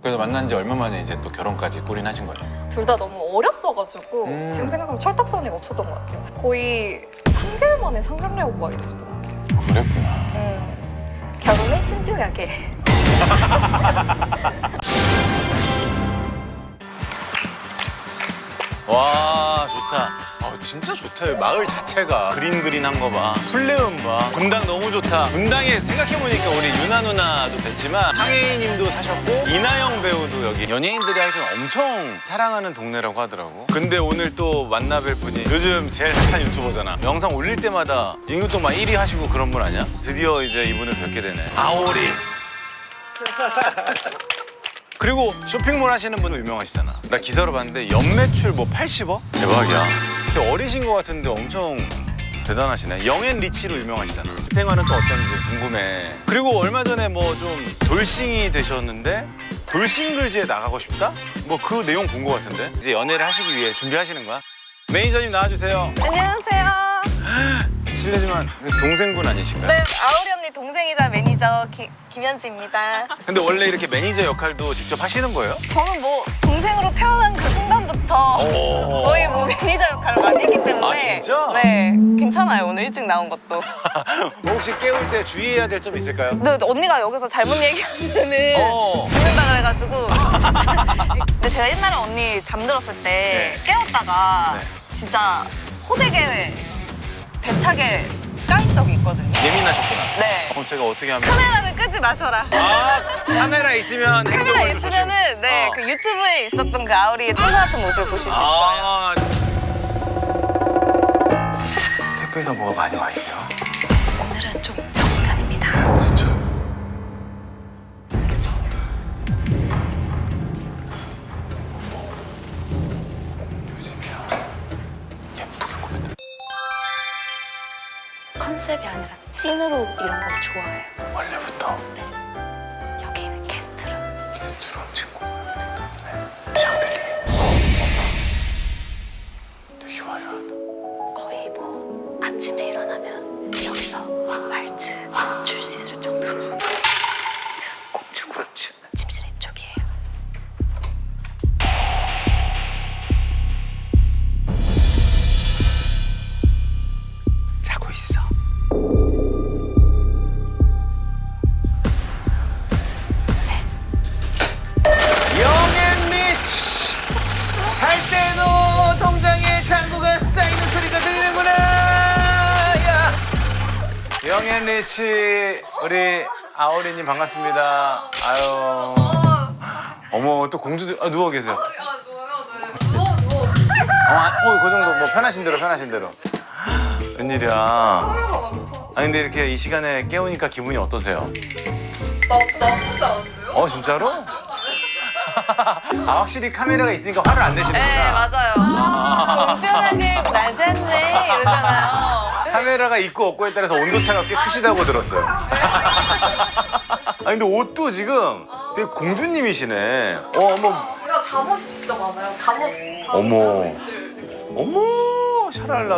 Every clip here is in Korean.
그래서 만난 지 얼마 만에 이제 또 결혼까지 골인하신 거예요? 둘 다 너무 어렸어가지고 지금 생각하면 철딱서니가 없었던 것 같아요. 거의 3개월 만에 상견례 오빠 이랬었던 것 같아요. 그랬구나. 결혼은 신중하게. 와 좋다. 진짜 좋다. 여기 마을 자체가 그린한 거 봐. 풀네음 봐. 분당 너무 좋다. 분당에 생각해보니까 우리 유나 누나도 뵀지만 황혜인님도 사셨고 이나영 배우도 여기 연예인들이 하여튼 엄청 사랑하는 동네라고 하더라고. 근데 오늘 또 만나뵐 분이 요즘 제일 핫한 유튜버잖아. 영상 올릴 때마다 인구도 막 1위 하시고 그런 분 아니야? 드디어 이제 이분을 뵙게 되네. 아오리. 그리고 쇼핑몰 하시는 분도 유명하시잖아. 나 기사로 봤는데 연매출 뭐 80억? 대박이야. 되게 어리신 것 같은데 엄청 대단하시네. 영앤리치로 유명하시잖아. 생활은 또 어떤지 궁금해. 그리고 얼마 전에 뭐 좀 돌싱이 되셨는데 돌싱글즈에 나가고 싶다? 뭐 그 내용 본 것 같은데? 이제 연애를 하시기 위해 준비하시는 거야? 매니저님 나와주세요. 안녕하세요. 실례지만 동생분 아니신가요? 네, 아우리 언니 동생이자 매니저 김현지입니다. 근데 원래 이렇게 매니저 역할도 직접 하시는 거예요? 저는 뭐 동생으로 태어난 그 순간부터 거의 뭐 매니저 역할을 많이 했기 때문에 아, 진짜? 네, 괜찮아요. 오늘 일찍 나온 것도. 뭐 혹시 깨울 때 주의해야 될 점 있을까요? 근데 언니가 여기서 잘못 얘기하면은 죽는다 그래가지고. 근데 제가 옛날에 언니 잠들었을 때 깨웠다가 진짜 호되게 대차게 까인 적이 있거든요. 예민하셨구나. 네. 그럼 제가 어떻게 하면? 카메라를 끄지 마셔라. 아, 카메라 있으면 카메라 행동을 있으면은 네, 그 유튜브에 있었던 그 아우리의 천사 같은 모습을 보실 수 있어요. 아. 택배가 뭐가 많이 와 있네요. 오늘은 좀 정간입니다. 진짜. 요즘이야. 예쁘게 꾸몄다. 컨셉이 아니라 찐으로 이런 걸 좋아해요. 원래부터 네. 여기는 게스트룸. 게스트룸 친구. 네. 샹들리에. 되게 화려하다. 거의 뭐 아침에 일어나면 여기서 말츠 줄 수 있을 정도로. 공주. 침실 이쪽이에요. 자고 있어. 영앤리치 할 때도 통장에 잔고가 쌓이는 소리가 들리는구나. 야. 영앤리치 우리 아오리님 반갑습니다. 아유. 어머 또 공주들 누워 계세요. 그 정도 뭐 편하신 대로. 웬일이야. 아니 근데 이렇게 이 시간에 깨우니까 기분이 어떠세요? 나쁘지 않은데요? 진짜로? 아 확실히 카메라가 있으니까 화를 안 내시는구나. 네, 맞아요. 공평하게 나잖네 이러잖아요. 카메라가 있고 없고에 따라서 온도차가 꽤 크시다고 들었어요. 아니 근데 옷도 지금 되게 공주님이시네. 어머. 우리가 잠옷이 진짜 많아요. 잠옷. 어머. 어머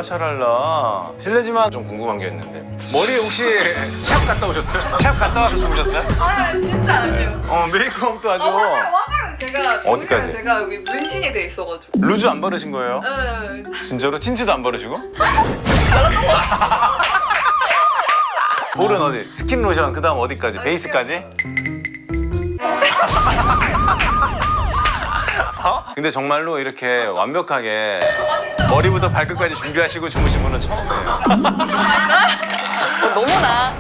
샤랄라. 실례지만 좀 궁금한 게 있는데 머리 혹시 샵 갔다 오셨어요? 샵 갔다 와서 주무셨어요? 아 진짜 아니에요. 메이크업도 아주 화장은 제가 어디까지? 제가 여기 문신이 돼 있어가지고. 루즈 안 바르신 거예요? 네. 진짜로? 틴트도 안 바르시고? 볼은 어디? 스킨 로션 그 다음 어디까지? 베이스까지? 근데 정말로 이렇게 완벽하게 머리부터 발끝까지 준비하시고 주무신 분은 처음이에요. 너무나.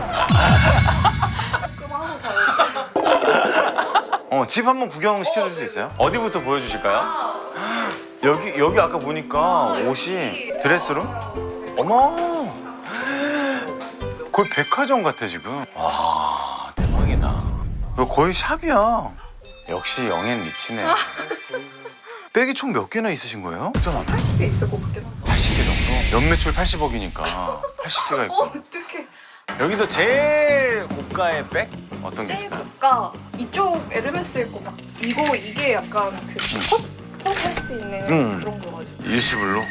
집 한번 구경 시켜줄 수 있어요? 어디부터 보여주실까요? 여기 아까 보니까 옷이 드레스룸? 어머 거의 백화점 같아 지금. 와 대박이다. 이거 거의 샵이야. 역시 영앤리치네. 백이 총 몇 개나 있으신 거예요? 진짜 많네. 80개 있을 것 같긴 한데. 80개 정도? 연매출 80억이니까 80개가 있고. 어떡해. 여기서 제일 고가의 백? 어떤 게 제일 있을까요? 고가 이쪽 에르메스일 거 막 이게 약간 그 컷할 수 있는 그런 거가지고. 일시불로?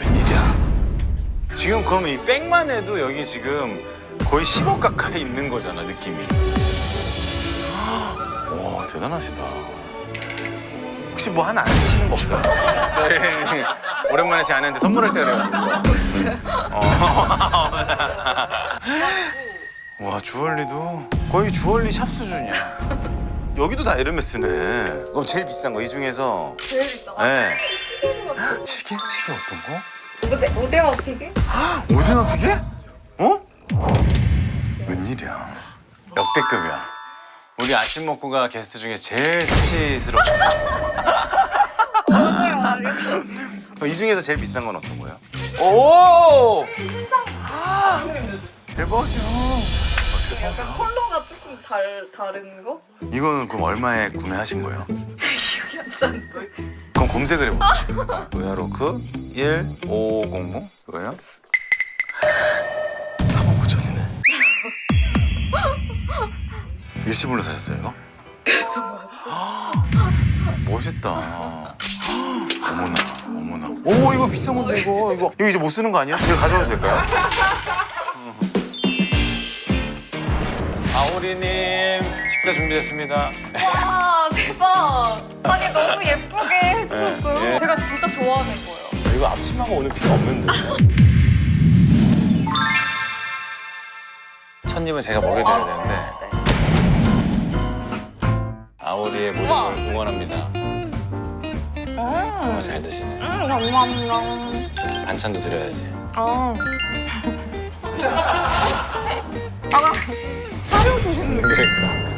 웬일이야? 지금 그러면 이 백만 해도 여기 지금 거의 10억 가까이 있는 거잖아 느낌이. 와 대단하시다. 혹시 뭐 하나 안 쓰시는 거 없어요? 저희 오랜만에 제 아내한테 선물할 때가 돼가지고. 와, 주얼리도 거의 주얼리 샵 수준이야. 여기도 다 에르메스네. 그럼 제일 비싼 거 이 중에서? 제일 비싸. 네. 시계는 같은 시계? 시계 어떤 거? 오데오 시계? 오데오 시계? 어? 웬일이야. 역대급이야. 우리 아침 먹고 가 게스트 중에 제일 수치스러워. 이 중에서 제일 비싼 건 어떤 거예요? 오! 대박이야. 약간 컬러가 조금 다른 거? 이거는 그럼 얼마에 구매하신 거예요? 제 기억이 안 나는데. 그럼 검색을 해볼게요. 로야로크 1500 그거요? 45,000원이네. 일시불로 사셨어요 이거? 멋있다. 어머나 어머나. 오 이거 비싼 건데 이거 이제 못 쓰는 거 아니야? 제가 가져와도 될까요? 아오리님 식사 준비됐습니다. 와 대박. 아니 너무 예쁘게 해주셨어요. 네, 네. 제가 진짜 좋아하는 거예요. 이거 앞치마가 오늘 필요 없는데. 첫님은 제가 먹여드려야 되는데 아오리의 모든 우와. 걸 응원합니다. 너무 잘 드시네. 감사합니다. 반찬도 드려야지. 아까 사료 드시는 그러니까.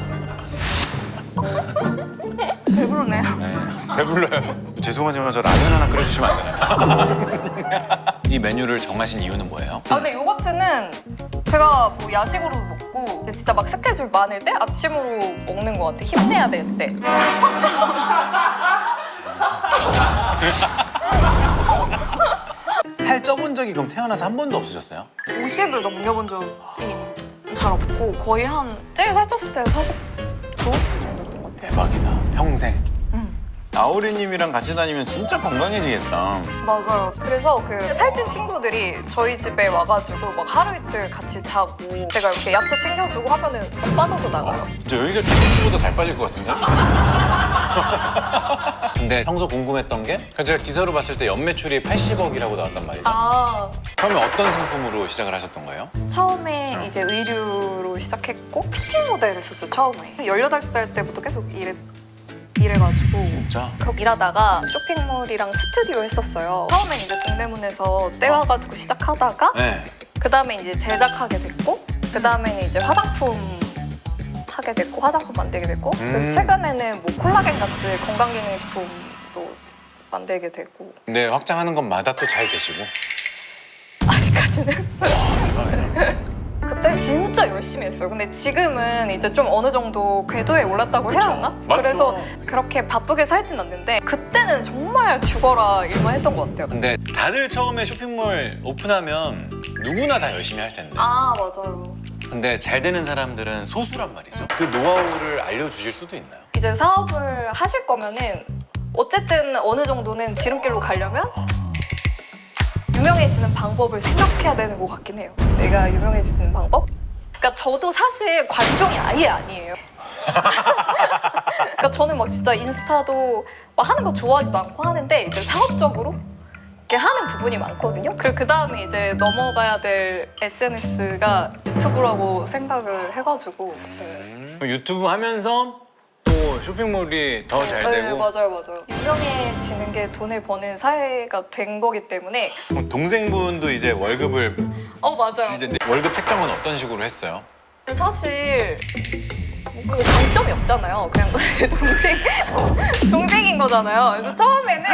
배부르네요. 네, 배불러요. 죄송하지만 저 라면 하나 끓여주시면 안 되나요? 이 메뉴를 정하신 이유는 뭐예요? 아 근데 요거트는 제가 뭐 야식으로 먹고 근데 진짜 막 스케줄 많을 때 아침으로 먹는 것 같아. 힘내야 될 때. 살 쪄본 적이 그럼 태어나서 한 번도 없으셨어요? 50을 넘겨본 적이 잘 없고 거의 한 제일 살쪘을 때 49? 그 정도였던 것 같아요. 대박이다. 평생. 아오리님이랑 같이 다니면 진짜 건강해지겠다. 맞아요. 그래서 그 살찐 친구들이 저희 집에 와가지고 막 하루 이틀 같이 자고 제가 이렇게 야채 챙겨주고 하면은 쏙 빠져서 나가요. 진짜 여기가 주짓수보다 잘 빠질 것 같은데? 근데 평소 궁금했던 게 제가 기사로 봤을 때 연매출이 80억이라고 나왔단 말이죠. 아 처음에 어떤 상품으로 시작을 하셨던 거예요? 처음에 이제 의류로 시작했고 큐티 모델을 했었어요. 처음에 18살 때부터 계속 일해가지고 진짜? 그럼 일하다가 쇼핑몰이랑 스튜디오 했었어요. 처음엔 이제 동대문에서 떼와가지고 시작하다가 네. 그 다음에 이제 제작하게 됐고 그 다음에는 이제 화장품 하게 됐고 화장품 만들게 됐고 그리고 최근에는 뭐 콜라겐 같이 건강기능식품도 만들게 되고 근데 확장하는 것마다 또 잘 되시고. 아직까지는 그때 진짜 열심히 했어요. 근데 지금은 이제 좀 어느 정도 궤도에 올랐다고 해야 하나? 맞죠. 그래서 그렇게 바쁘게 살진 않는데 그때는 정말 죽어라 일만 했던 것 같아요. 근데 다들 처음에 쇼핑몰 오픈하면 누구나 다 열심히 할 텐데. 아 맞아요. 근데 잘 되는 사람들은 소수란 말이죠. 그 노하우를 알려주실 수도 있나요? 이제 사업을 하실 거면은 어쨌든 어느 정도는 지름길로 가려면 유명해지는 방법을 생각해야 되는 것 같긴 해요. 내가 유명해지는 방법? 그러니까 저도 사실 관종이 아예 아니에요. 그러니까 저는 막 진짜 인스타도 막 하는 거 좋아하지도 않고 하는데 이제 사업적으로 이렇게 하는 부분이 많거든요. 그리고 그 다음에 이제 넘어가야 될 SNS가 유튜브라고 생각을 해가지고 그럼 유튜브 하면서 또 쇼핑몰이 더 잘 네, 되고. 맞아요. 유명해지는 게 돈을 버는 사회가 된 거기 때문에 그럼 동생분도 이제 월급을 맞아요. 이제 월급 책정은 어떤 식으로 했어요? 사실 뭐 강점이 없잖아요. 그냥 내 동생인 거잖아요. 그래서 처음에는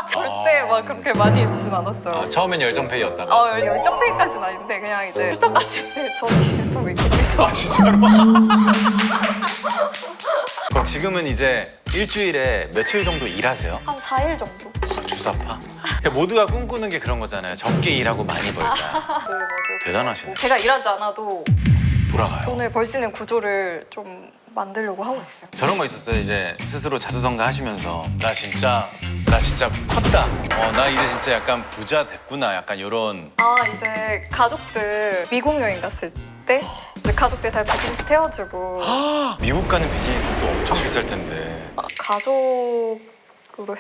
절대 막 그렇게 많이 해주진 않았어요. 처음엔 열정페이였다가. 열정페이까지는 아닌데 그냥 이제 출장 갔을 때 저 비슷하고 있거든요. 진짜로? 그럼 지금은 이제 일주일에 며칠 정도 일하세요? 한 4일 정도? 주사파? 그러니까 모두가 꿈꾸는 게 그런 거잖아요. 적게 일하고 많이 벌자. 네, 맞아요. 대단하시네. 제가 일하지 않아도 돌아가요. 돈을 벌 수 있는 구조를 좀 만들려고 하고 있어요. 저런 거 있었어요. 이제 스스로 자수성가 하시면서 나 진짜 컸다. 나 이제 진짜 약간 부자 됐구나. 약간 이런. 이제 가족들 미국 여행 갔을 때 이제 가족들 다 비즈니스 태워주고 미국 가는 비즈니스는 또 엄청 비쌀 텐데. 가족으로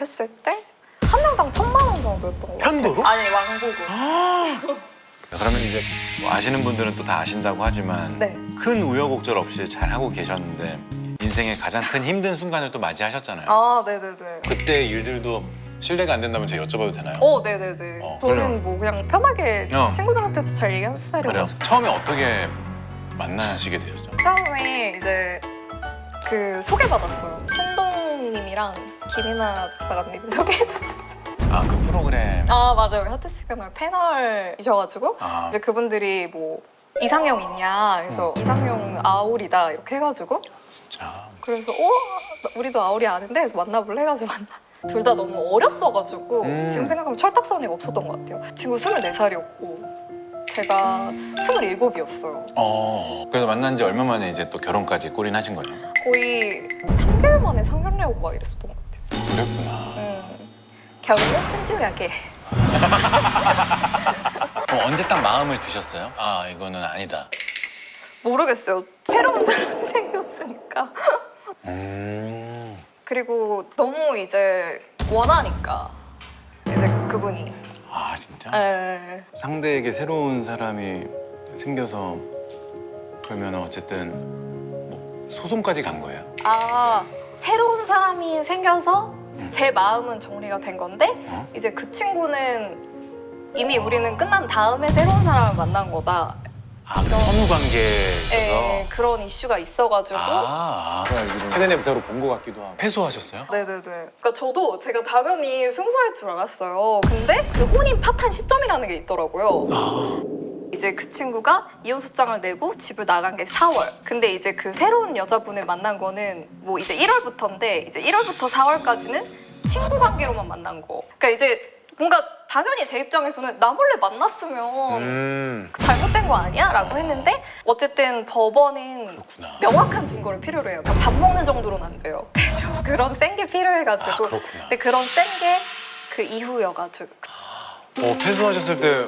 했을 때 한 명당 1,000만 원 정도였던 것 같아요. 편도로? 아니 왕복으로. 그러면 이제 뭐 아시는 분들은 또 다 아신다고 하지만 네. 큰 우여곡절 없이 잘 하고 계셨는데 인생의 가장 큰 힘든 순간을 또 맞이하셨잖아요. 아 네네네. 그때 일들도 실례가 안 된다면 제가 여쭤봐도 되나요? 네네네. 그래요? 저는 뭐 그냥 편하게 친구들한테도 잘 얘기하는 그래요? 스타일이어가지고. 처음에 어떻게 만나시게 되셨죠? 처음에 이제 그 소개받았어요. 신동님이랑 김이나 작가님이 소개해주셨어요. 아, 그 프로그램. 아 맞아요. 하트 시그널 패널이셔가지고 아. 이제 그분들이 뭐 이상형 있냐 그래서 이상형 아울이다 이렇게 해가지고 진짜. 그래서 우리도 아울이 아는데 그래서 만나볼래 해가지고 둘 다 너무 어렸어가지고 지금 생각하면 철딱서니가 없었던 것 같아요. 친구 24살이었고 제가 27이었어요. 그래서 만난 지 얼마 만에 이제 또 결혼까지 골인하신 거예요? 거의 3개월 만에 상견례하고 막 이랬었던 것 같아요. 그랬구나. 결혼은 신중하게. 그럼 언제 딱 마음을 드셨어요? 아, 이거는 아니다. 모르겠어요. 새로운 사람이 생겼으니까. 그리고 너무 이제 원하니까 이제 그분이. 아, 진짜? 네. 상대에게 새로운 사람이 생겨서 그러면 어쨌든 뭐 소송까지 간 거예요? 새로운 사람이 생겨서 제 마음은 정리가 된 건데 이제 그 친구는 이미 우리는 끝난 다음에 새로운 사람을 만난 거다. 그 선후 관계에 있어서? 네, 그런 이슈가 있어가지고. 최근에 기사로 본 것 같기도 하고. 패소하셨어요? 네네네. 그러니까 저도 제가 당연히 승소할 줄 알았어요. 근데 그 혼인 파탄 시점이라는 게 있더라고요. 이제 그 친구가 이혼 소장을 내고 집을 나간 게 4월. 근데 이제 그 새로운 여자분을 만난 거는 뭐 이제 1월부터인데 이제 1월부터 4월까지는 친구 관계로만 만난 거. 그러니까 이제 뭔가 당연히 제 입장에서는 나 몰래 만났으면 잘못된 거 아니야? 라고 했는데 어쨌든 법원은 그렇구나. 명확한 증거를 필요로 해요. 그러니까 밥 먹는 정도로는 안 돼요. 그래서 그런 센 게 필요해가지고 그렇구나. 근데 그런 센 게 그 이후여가지고 패소하셨을 때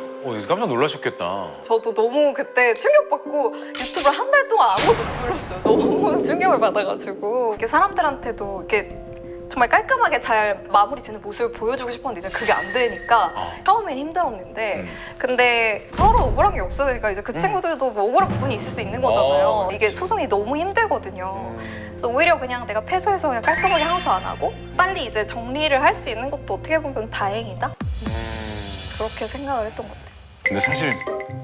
깜짝 놀라셨겠다. 저도 너무 그때 충격받고 유튜브를 한 달 동안 아무도 못 눌렀어요. 너무 충격을 받아가지고 이렇게 사람들한테도 이렇게 정말 깔끔하게 잘 마무리 짓는 모습을 보여주고 싶었는데 이제 그게 안 되니까 처음엔 힘들었는데 근데 서로 억울한 게 없으니까 이제 그 친구들도 뭐 억울한 부분이 있을 수 있는 거잖아요. 이게 소송이 너무 힘들거든요. 그래서 오히려 그냥 내가 패소해서 그냥 깔끔하게 항소 안 하고 빨리 이제 정리를 할 수 있는 것도 어떻게 보면 다행이다? 그렇게 생각을 했던 것 같아요. 근데 사실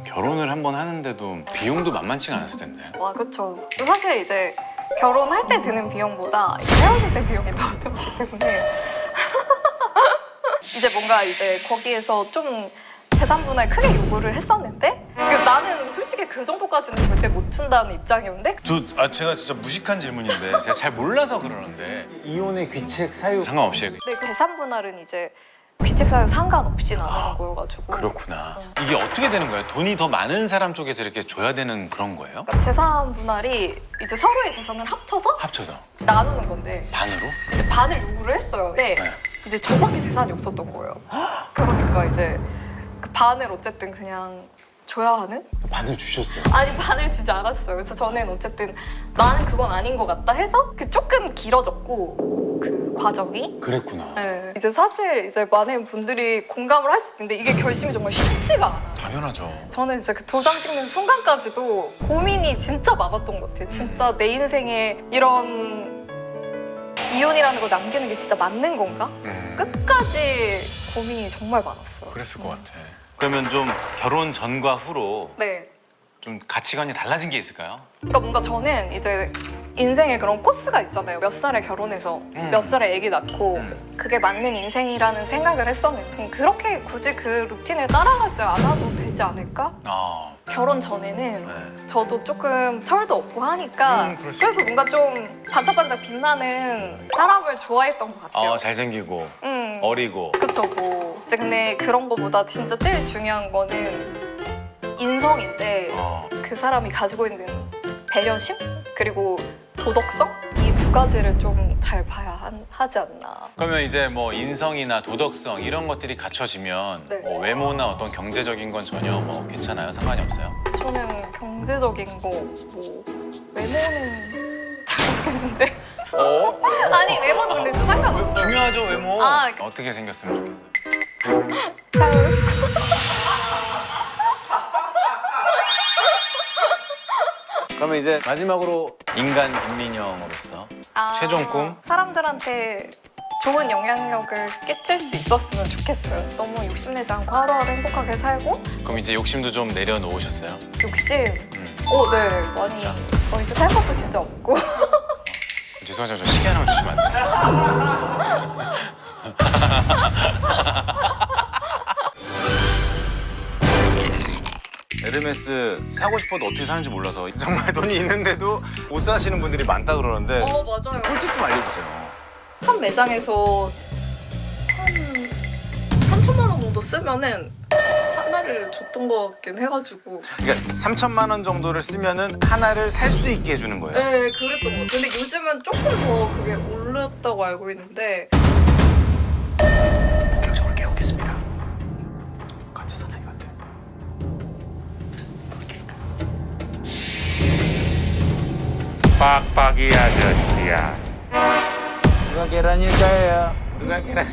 결혼을 한 번 하는데도 비용도 만만치가 않았을 텐데. 와, 그쵸. 사실 이제 결혼할 때 드는 비용보다 이제 헤어질 때 비용이 더 들었기 때문에 이제 뭔가 이제 거기에서 좀 재산 분할 크게 요구를 했었는데 나는 솔직히 그 정도까지는 절대 못 준다는 입장이었는데 제가 진짜 무식한 질문인데 제가 잘 몰라서 그러는데 이혼의 귀책 사유 상관없이 네, 그 재산 분할은 이제 귀책 사유 상관없이 나누는 거여가지고 그렇구나. 이게 어떻게 되는 거예요? 돈이 더 많은 사람 쪽에서 이렇게 줘야 되는 그런 거예요? 그러니까 재산 분할이 이제 서로의 재산을 합쳐서 나누는 건데 반으로? 이제 반을 요구를 했어요. 근데 이제 저밖에 재산이 없었던 거예요. 그러니까 이제 그 반을 어쨌든 그냥 줘야 하는? 반을 주셨어요? 아니 반을 주지 않았어요. 그래서 저는 어쨌든 나는 그건 아닌 것 같다 해서 그 조금 길어졌고 그 과정이 그랬구나. 네. 이제 사실 이제 많은 분들이 공감을 할 수 있는데 이게 결심이 정말 쉽지가 않아요. 당연하죠. 저는 진짜 그 도장 찍는 순간까지도 고민이 진짜 많았던 것 같아요. 진짜 내 인생에 이런 이혼이라는 걸 남기는 게 진짜 맞는 건가? 끝까지 고민이 정말 많았어요. 그랬을 것 같아. 그러면 좀 결혼 전과 후로 네. 좀 가치관이 달라진 게 있을까요? 그러니까 뭔가 저는 이제 인생에 그런 코스가 있잖아요. 몇 살에 결혼해서 몇 살에 아기 낳고 그게 맞는 인생이라는 생각을 했었는데 그렇게 굳이 그 루틴을 따라가지 않아도 되지 않을까? 결혼 전에는 저도 조금 철도 없고 하니까 그래서 뭔가 좀 반짝반짝 빛나는 사람을 좋아했던 것 같아요. 잘생기고 어리고. 그쵸 뭐. 이제 근데 그런 거보다 진짜 제일 중요한 거는 인성인데 그 사람이 가지고 있는 배려심? 그리고 도덕성? 이 두 가지를 좀 잘 봐야 하지 않나. 그러면 이제 뭐 인성이나 도덕성 이런 것들이 갖춰지면 네. 뭐 외모나 어떤 경제적인 건 전혀 뭐 괜찮아요? 상관이 없어요? 저는 경제적인 거, 뭐 외모는 잘 모르겠는데. 어? 아니 외모는 근데 좀 상관없어요. 중요하죠 외모. 아, 어떻게 생겼으면 좋겠어요? 그러면 이제 마지막으로 인간 김민영으로서 아, 최종 꿈? 사람들한테 좋은 영향력을 끼칠 수 있었으면 좋겠어요. 너무 욕심내지 않고 하루하루 행복하게 살고. 그럼 이제 욕심도 좀 내려놓으셨어요? 욕심? 네, 많이. 이제 살 것도 진짜 없고. 죄송하지만 저 시계 하나만 주시면 안 돼요? 에르메스 사고 싶어도 어떻게 사는지 몰라서 정말 돈이 있는데도 못 사시는 분들이 많다 그러는데 맞아요. 꿀팁 좀 알려주세요. 한 매장에서 한 3천만 원 정도 쓰면은 하나를 줬던 것 같긴 해가지고. 그러니까 3천만 원 정도를 쓰면은 하나를 살 수 있게 해주는 거예요. 네, 그랬던 것 같아요. 근데 요즘은 조금 더 그게 올랐다고 알고 있는데. 본격적으로 깨우겠습니다. 가짜 사나이 같아. 빡빡이 아저씨야. 누가 계란일까요? 누가 계란?